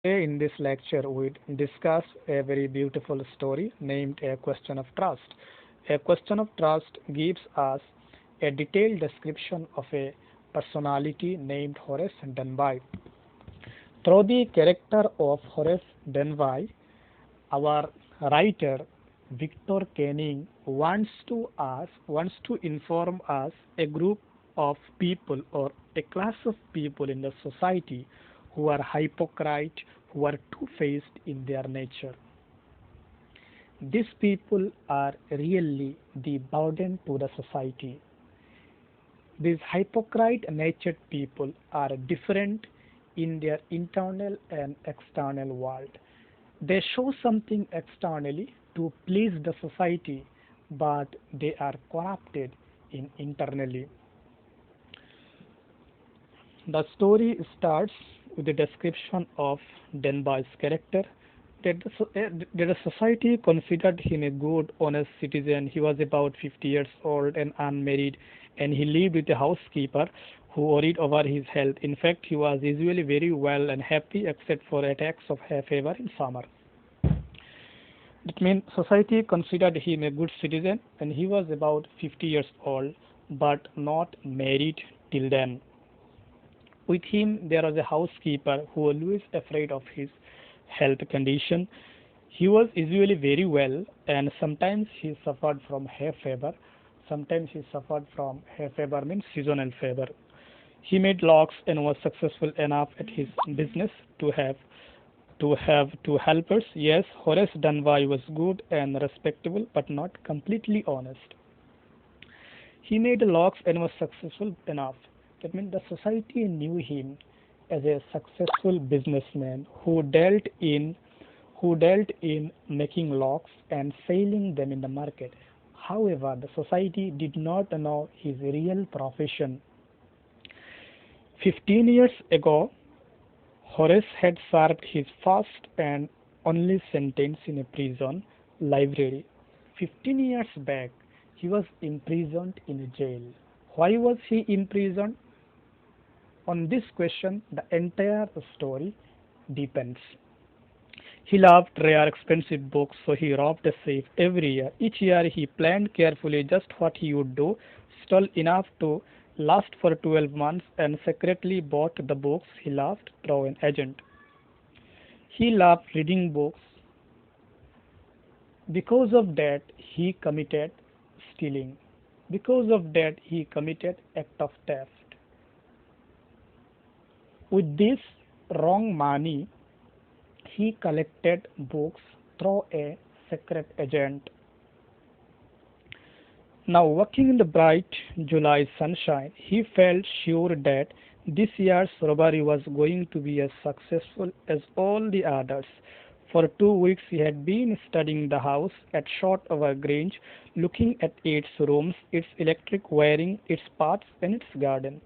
In this lecture, we discuss a very beautiful story named A Question of Trust. A Question of Trust gives us a detailed description of a personality named Horace Denby. Through the character of Horace Denby, our writer Victor Canning wants to inform us a group of people or a class of people in the society who are hypocrite, who are two-faced in their nature. These people are really the burden to the society. These hypocrite natured people are different in their internal and external world. They show something externally to please the society, but they are corrupted in internally. The story starts with the description of Denby's character. That the society considered him a good, honest citizen. He was about 50 years old and unmarried, and he lived with a housekeeper who worried over his health. In fact, he was usually very well and happy except for attacks of hay fever in summer. That means society considered him a good citizen, and he was about 50 years old, but not married till then. With him, there was a housekeeper who was always afraid of his health condition. He was usually very well, and sometimes he suffered from hay fever. Sometimes he suffered from hay fever means seasonal fever. He made locks and was successful enough at his business to have two helpers. Yes, Horace Denby was good and respectable, but not completely honest. He made locks and was successful enough. That means the society knew him as a successful businessman who dealt in making locks and selling them in the market. However, the society did not know his real profession. 15 years ago, Horace had served his first and only sentence in a prison library. 15 years back, he was imprisoned in a jail. Why was he imprisoned? On this question, the entire story depends. He loved rare, expensive books, so he robbed a safe every year. Each year, he planned carefully just what he would do, stole enough to last for 12 months, and secretly bought the books he loved through an agent. He loved reading books. Because of that, he committed stealing. Because of that, he committed act of theft. With this wrong money, he collected books through a secret agent. Now, walking in the bright July sunshine, he felt sure that this year's robbery was going to be as successful as all the others. For 2 weeks, he had been studying the house at Short Over Grange, looking at its rooms, its electric wiring, its paths, and its garden.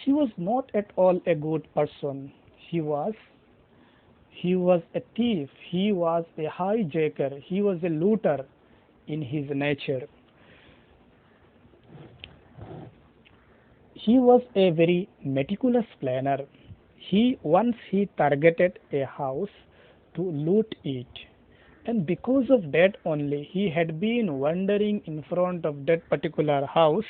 He was not at all a good person. He was he was a thief. He was a hijacker. He was a looter in his nature. He was a very meticulous planner. He targeted a house to loot it, and because of that only he had been wandering in front of that particular house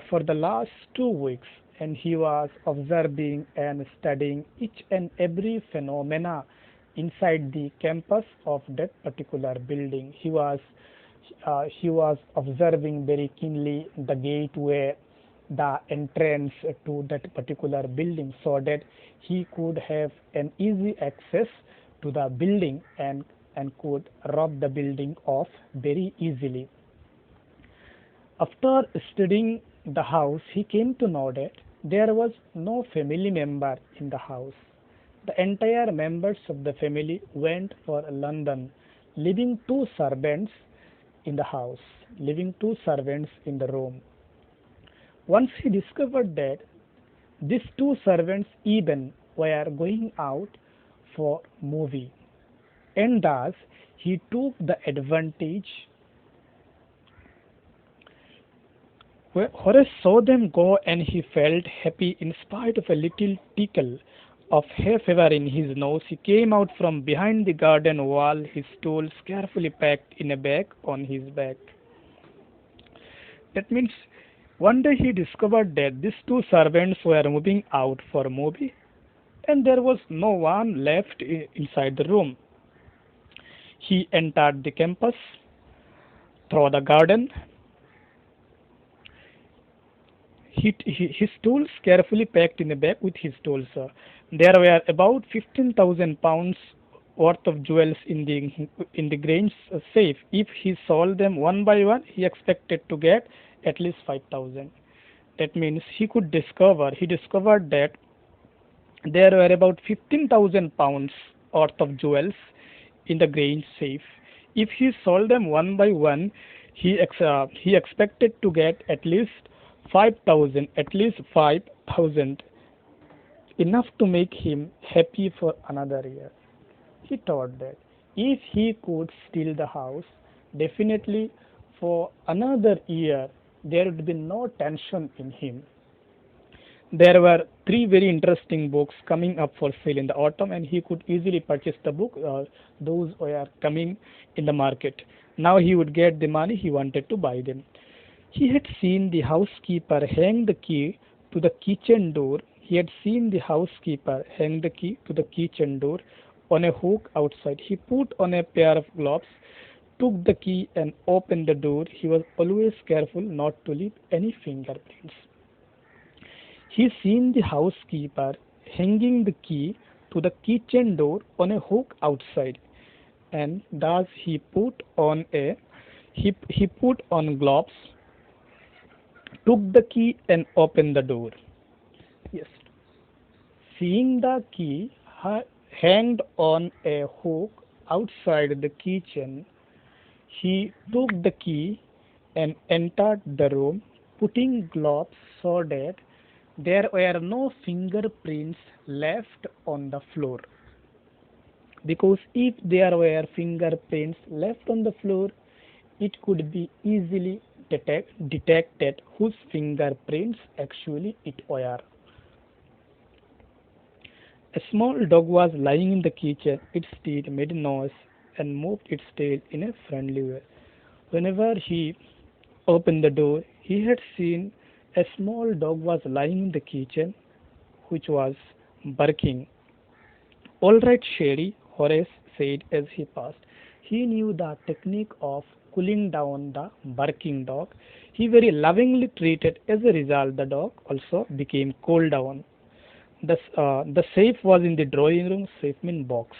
for the last 2 weeks, and he was observing and studying each and every phenomena inside the campus of that particular building. He was observing very keenly the gateway, the entrance to that particular building, so that he could have an easy access to the building and could rob the building off very easily. After studying the house, he came to know that there was no family member in the house. The entire members of the family went for London, leaving two servants in the house, leaving two servants in the room. Once he discovered that these two servants even were going out for movie, and thus he took the advantage. Horace saw them go and he felt happy in spite of a little tickle. of hay fever in his nose. He came out from behind the garden wall, his tools carefully packed in a bag on his back. That means one day he discovered that these two servants were moving out for a movie and there was no one left inside the room. He entered the campus through the garden. His tools carefully packed in a bag with his tools. There were about 15,000 pounds worth of jewels in the Grange safe. If he sold them one by one, he expected to get at least 5,000. That means he discovered that there were about 15,000 pounds worth of jewels in the Grange safe. If he sold them one by one, he expected to get at least 5,000, enough to make him happy for another year. He thought that if he could steal the house, definitely for another year there would be no tension in him. There were three very interesting books coming up for sale in the autumn, and he could easily purchase the book. Those were coming in the market. Now he would get the money, he wanted to buy them. He had seen the housekeeper hang the key to the kitchen door. He had seen the housekeeper hang the key to the kitchen door on a hook outside. He put on a pair of gloves, took the key, and opened the door. He was always careful not to leave any fingerprints. He seen the housekeeper hanging the key to the kitchen door on a hook outside, and thus he put on gloves, took the key, and opened the door. Yes, seeing the key hanged on a hook outside the kitchen, he took the key and entered the room, putting gloves so that there were no fingerprints left on the floor. Because if there were fingerprints left on the floor, it could be easily detected whose fingerprints actually it were. A small dog was lying in the kitchen. Its teeth made a noise and moved its tail in a friendly way. Whenever he opened the door, he had seen a small dog was lying in the kitchen, which was barking. "All right, Sherry," Horace said as he passed. He knew the technique of cooling down the barking dog. He very lovingly treated. As a result, the dog also became cooled down. The safe was in the drawing room. Safe means box.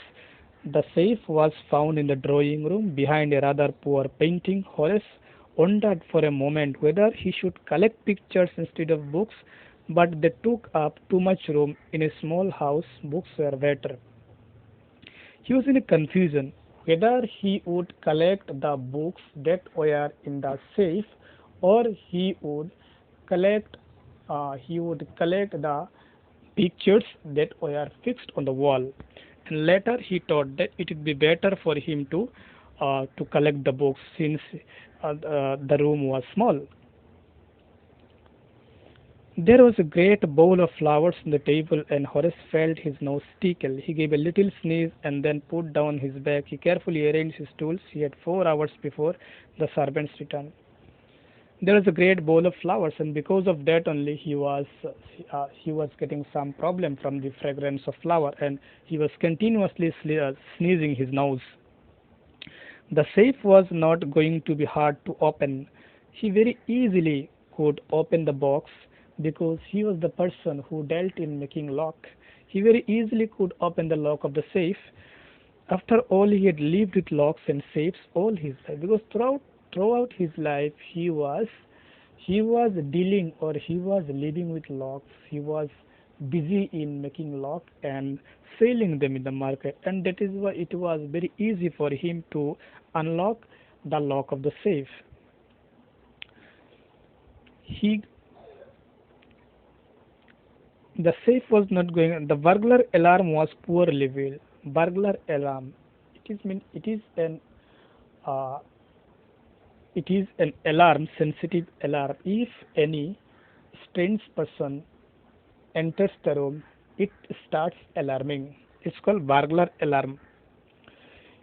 The safe was found in the drawing room behind a rather poor painting. Horace wondered for a moment whether he should collect pictures instead of books, but they took up too much room in a small house. Books were better. He was in a confusion whether he would collect the books that were in the safe, or collect he would collect the pictures that were fixed on the wall. And later he thought that it would be better for him to collect the books, since the room was small. There was a great bowl of flowers on the table, and Horace felt his nose tickle. He gave a little sneeze and then put down his bag. He carefully arranged his tools. He had 4 hours before the servants returned. There was a great bowl of flowers, and because of that only he was getting some problem from the fragrance of flower, and he was continuously sneezing his nose. The safe was not going to be hard to open. He very easily could open the box because he was the person who dealt in making lock. He very easily could open the lock of the safe. After all, he had lived with locks and safes all his life, because throughout his life he was dealing, or he was living with locks. He was busy in making lock and selling them in the market, and that is why it was very easy for him to unlock the lock of the safe. He The safe was not going. The burglar alarm was poorly built. Burglar alarm. Uh, it is an alarm, sensitive alarm. If any strange person enters the room, it starts alarming. It's called burglar alarm.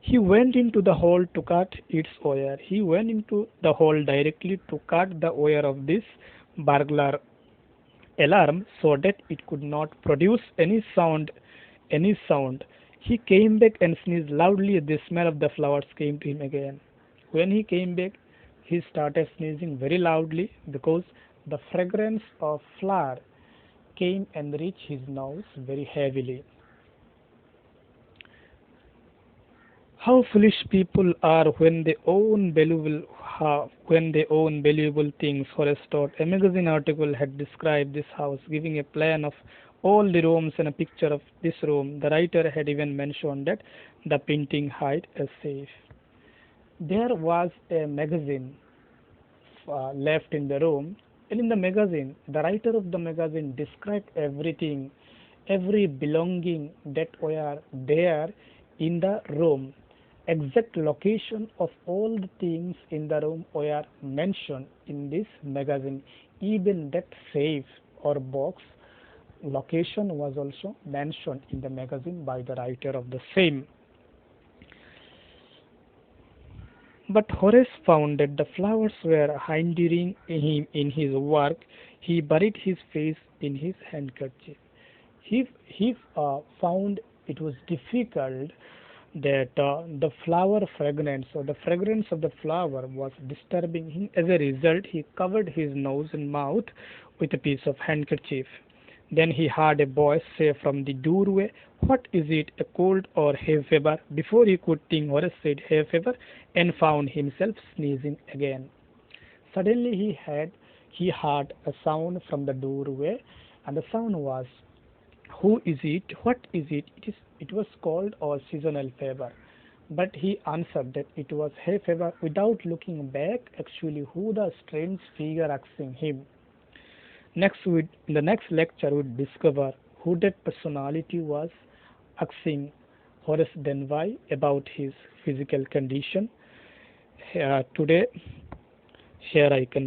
He went into the hole to cut its wire. He went into the hole directly to cut the wire of this burglar alarm so that it could not produce any sound. He came back and sneezed loudly. The smell of the flowers came to him again. When he came back, he started sneezing very loudly because the fragrance of flower came and reached his nose very heavily. How foolish people are when they own valuable things. Horace thought. A magazine article had described this house, giving a plan of all the rooms and a picture of this room. The writer had even mentioned that the painting hid a safe. There was a magazine left in the room, and in the magazine, the writer of the magazine described everything, every belonging that were there in the room. Exact location of all the things in the room were mentioned in this magazine. Even that safe or box location was also mentioned in the magazine by the writer of the same. But Horace found that the flowers were hindering him in his work. He buried his face in his handkerchief. He found it was difficult that the flower fragrance or the fragrance of the flower was disturbing him. As a result, he covered his nose and mouth with a piece of handkerchief. Then he heard a voice say from the doorway, "What is it, a cold or hay fever?" Before he could think, Horace said hay fever and found himself sneezing again. Suddenly he heard a sound from the doorway, and the sound was, "Who is it? What is it?" It was cold or seasonal fever. But he answered that it was hay fever without looking back actually who the strange figure asking him. In the next lecture, we discover who that personality was asking Horace Denby about his physical condition. Today, here I can